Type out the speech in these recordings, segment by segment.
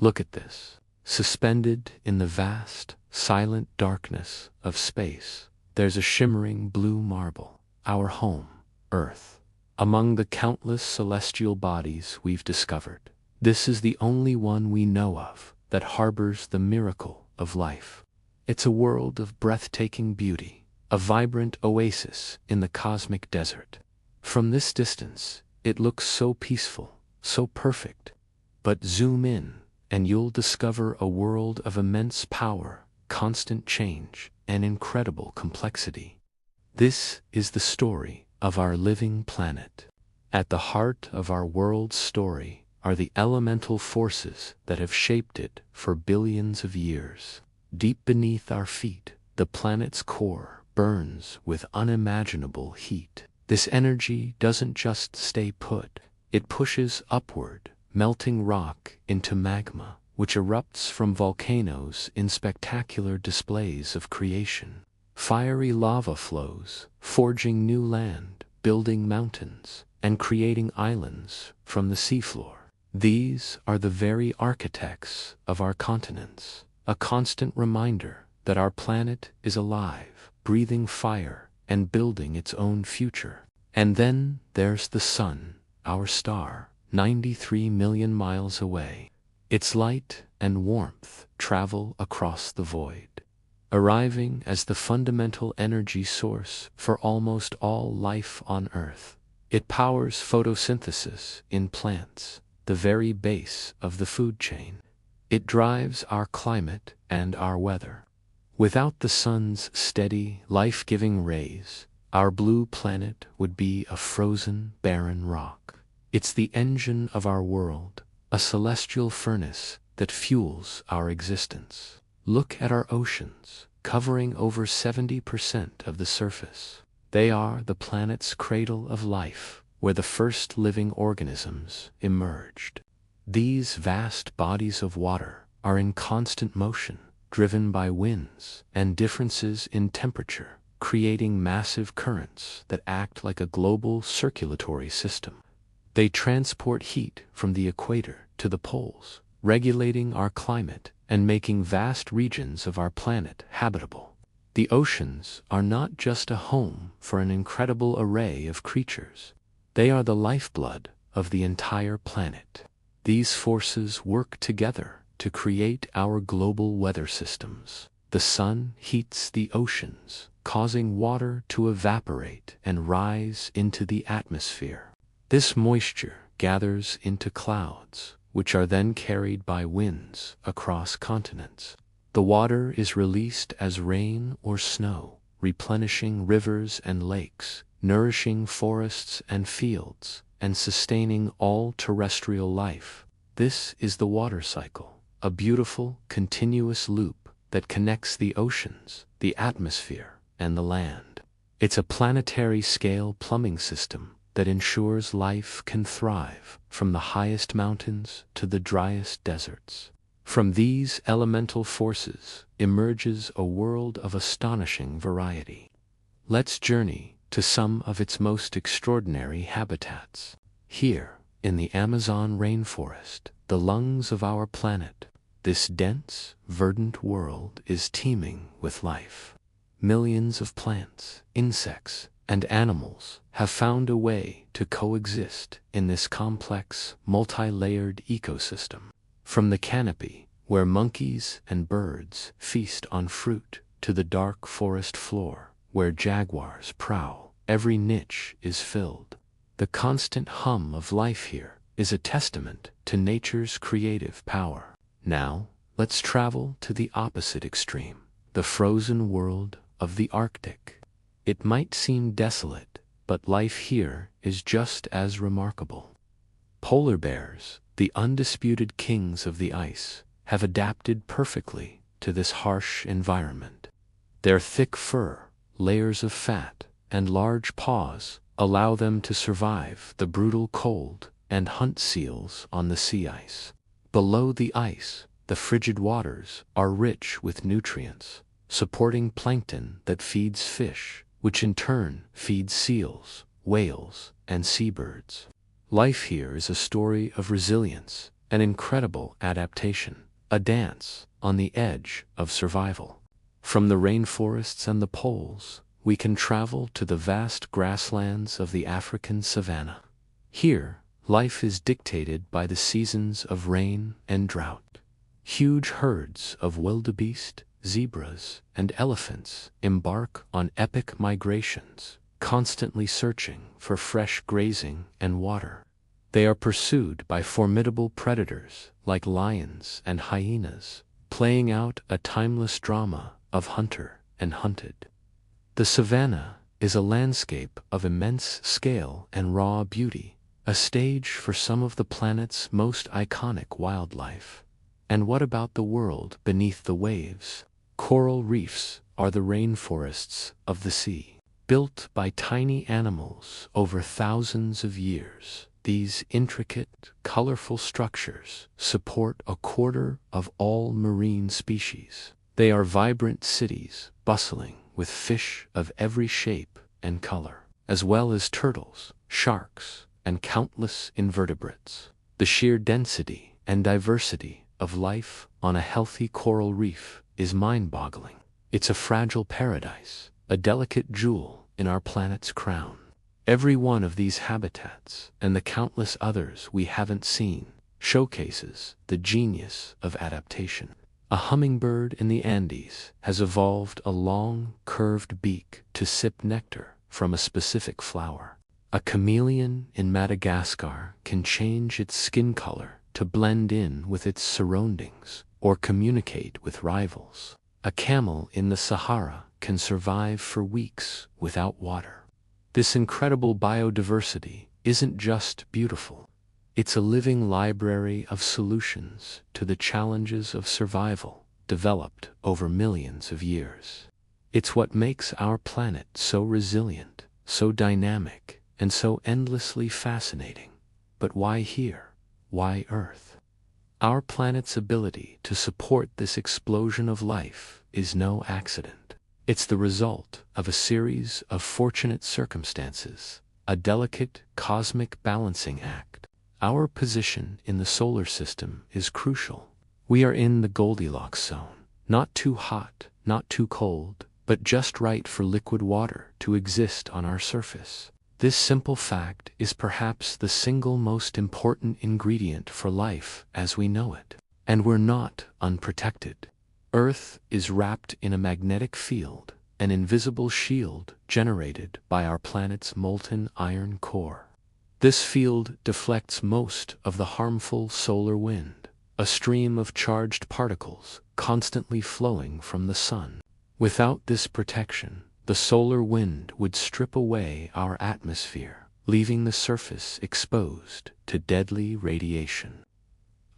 Look at this. Suspended in the vast, silent darkness of space, there's a shimmering blue marble, our home, Earth. Among the countless celestial bodies we've discovered, this is the only one we know of that harbors the miracle of life. It's a world of breathtaking beauty, a vibrant oasis in the cosmic desert. From this distance, it looks so peaceful, so perfect. But zoom in, and you'll discover a world of immense power, constant change, and incredible complexity. This is the story of our living planet. At the heart of our world's story are the elemental forces that have shaped it for billions of years. Deep beneath our feet, the planet's core burns with unimaginable heat. This energy doesn't just stay put, it pushes upward, melting rock into magma, which erupts from volcanoes in spectacular displays of creation. Fiery lava flows, forging new land, building mountains, and creating islands from the seafloor. These are the very architects of our continents, a constant reminder that our planet is alive, breathing fire, and building its own future. And then there's the sun, our star, 93 million miles away. Its light and warmth travel across the void, arriving as the fundamental energy source for almost all life on Earth. It powers photosynthesis in plants, the very base of the food chain. It drives our climate and our weather. Without the sun's steady, life-giving rays, our blue planet would be a frozen, barren rock. It's the engine of our world, a celestial furnace that fuels our existence. Look at our oceans, covering over 70% of the surface. They are the planet's cradle of life, where the first living organisms emerged. These vast bodies of water are in constant motion, driven by winds and differences in temperature, creating massive currents that act like a global circulatory system. They transport heat from the equator to the poles, regulating our climate and making vast regions of our planet habitable. The oceans are not just a home for an incredible array of creatures. They are the lifeblood of the entire planet. These forces work together to create our global weather systems. The sun heats the oceans, causing water to evaporate and rise into the atmosphere. This moisture gathers into clouds, which are then carried by winds across continents. The water is released as rain or snow, replenishing rivers and lakes, nourishing forests and fields, and sustaining all terrestrial life. This is the water cycle, a beautiful, continuous loop that connects the oceans, the atmosphere, and the land. It's a planetary-scale plumbing system that ensures life can thrive from the highest mountains to the driest deserts. From these elemental forces emerges a world of astonishing variety. Let's journey to some of its most extraordinary habitats. Here, in the Amazon rainforest, the lungs of our planet, this dense, verdant world is teeming with life. Millions of plants, insects, and animals have found a way to coexist in this complex, multi-layered ecosystem. From the canopy, where monkeys and birds feast on fruit, to the dark forest floor, where jaguars prowl, every niche is filled. The constant hum of life here is a testament to nature's creative power. Now, let's travel to the opposite extreme, the frozen world of the Arctic. It might seem desolate, but life here is just as remarkable. Polar bears, the undisputed kings of the ice, have adapted perfectly to this harsh environment. Their thick fur, layers of fat, and large paws allow them to survive the brutal cold and hunt seals on the sea ice. Below the ice, the frigid waters are rich with nutrients, supporting plankton that feeds fish, which in turn feeds seals, whales, and seabirds. Life here is a story of resilience an incredible adaptation, a dance on the edge of survival. From the rainforests and the poles, we can travel to the vast grasslands of the African savanna. Here, life is dictated by the seasons of rain and drought. Huge herds of wildebeest, zebras, and elephants embark on epic migrations, constantly searching for fresh grazing and water. They are pursued by formidable predators like lions and hyenas, playing out a timeless drama of hunter and hunted. The savanna is a landscape of immense scale and raw beauty, a stage for some of the planet's most iconic wildlife. And what about the world beneath the waves? Coral reefs are the rainforests of the sea. Built by tiny animals over thousands of years, these intricate, colorful structures support a quarter of all marine species. They are vibrant cities bustling with fish of every shape and color, as well as turtles, sharks, and countless invertebrates. The sheer density and diversity of life on a healthy coral reef is mind-boggling. It's a fragile paradise, a delicate jewel in our planet's crown. Every one of these habitats, and the countless others we haven't seen, showcases the genius of adaptation. A hummingbird in the Andes has evolved a long, curved beak to sip nectar from a specific flower. A chameleon in Madagascar can change its skin color to blend in with its surroundings or communicate with rivals. A camel in the Sahara can survive for weeks without water. This incredible biodiversity isn't just beautiful. It's a living library of solutions to the challenges of survival developed over millions of years. It's what makes our planet so resilient, so dynamic, and so endlessly fascinating. But why here? Why Earth? Our planet's ability to support this explosion of life is no accident. It's the result of a series of fortunate circumstances, a delicate cosmic balancing act. Our position in the solar system is crucial. We are in the Goldilocks zone, not too hot, not too cold, but just right for liquid water to exist on our surface. This simple fact is perhaps the single most important ingredient for life as we know it. And we're not unprotected. Earth is wrapped in a magnetic field, an invisible shield generated by our planet's molten iron core. This field deflects most of the harmful solar wind, a stream of charged particles constantly flowing from the sun. Without this protection, the solar wind would strip away our atmosphere, leaving the surface exposed to deadly radiation.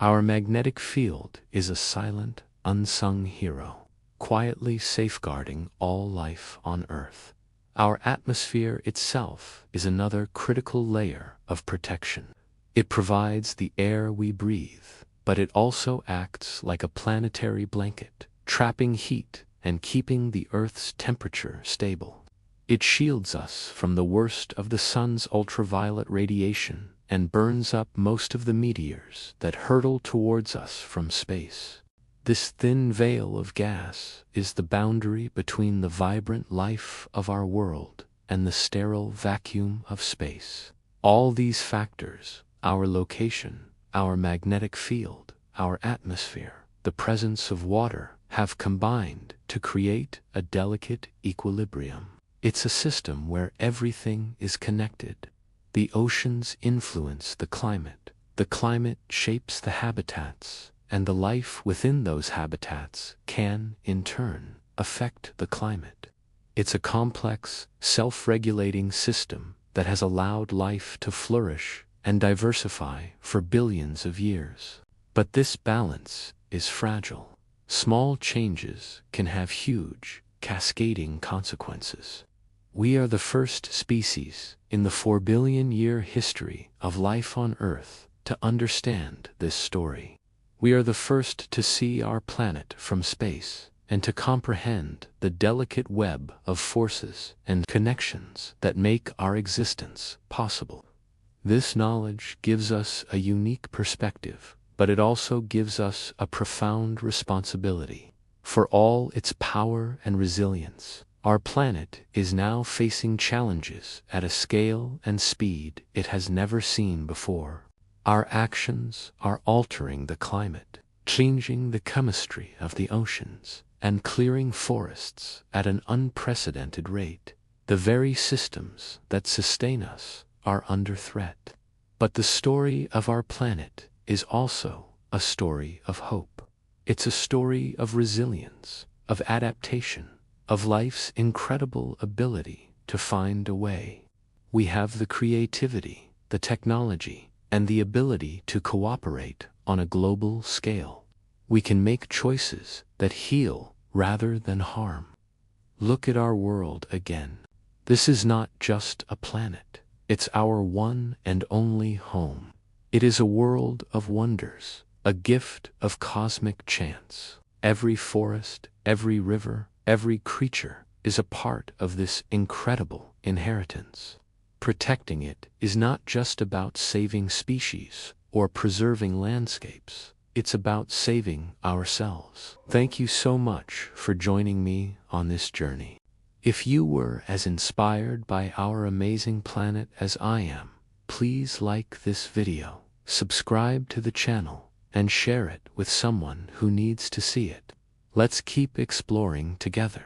Our magnetic field is a silent, unsung hero, quietly safeguarding all life on Earth. Our atmosphere itself is another critical layer of protection. It provides the air we breathe, but it also acts like a planetary blanket, trapping heat and keeping the Earth's temperature stable. It shields us from the worst of the sun's ultraviolet radiation and burns up most of the meteors that hurtle towards us from space. This thin veil of gas is the boundary between the vibrant life of our world and the sterile vacuum of space. All these factors, our location, our magnetic field, our atmosphere, the presence of water, have combined to create a delicate equilibrium. It's a system where everything is connected. The oceans influence the climate shapes the habitats, and the life within those habitats can, in turn, affect the climate. It's a complex, self-regulating system that has allowed life to flourish and diversify for billions of years. But this balance is fragile. Small changes can have huge, cascading consequences. We are the first species in the 4 billion-year history of life on Earth to understand this story. We are the first to see our planet from space and to comprehend the delicate web of forces and connections that make our existence possible. This knowledge gives us a unique perspective, but it also gives us a profound responsibility. For all its power and resilience, our planet is now facing challenges at a scale and speed it has never seen before. Our actions are altering the climate, changing the chemistry of the oceans, and clearing forests at an unprecedented rate. The very systems that sustain us are under threat. But the story of our planet is also a story of hope. It's a story of resilience, of adaptation, of life's incredible ability to find a way. We have the creativity, the technology, and the ability to cooperate on a global scale. We can make choices that heal rather than harm. Look at our world again. This is not just a planet. It's our one and only home. It is a world of wonders, a gift of cosmic chance. Every forest, every river, every creature is a part of this incredible inheritance. Protecting it is not just about saving species or preserving landscapes. It's about saving ourselves. Thank you so much for joining me on this journey. If you were as inspired by our amazing planet as I am, please like this video, subscribe to the channel, and share it with someone who needs to see it. Let's keep exploring together.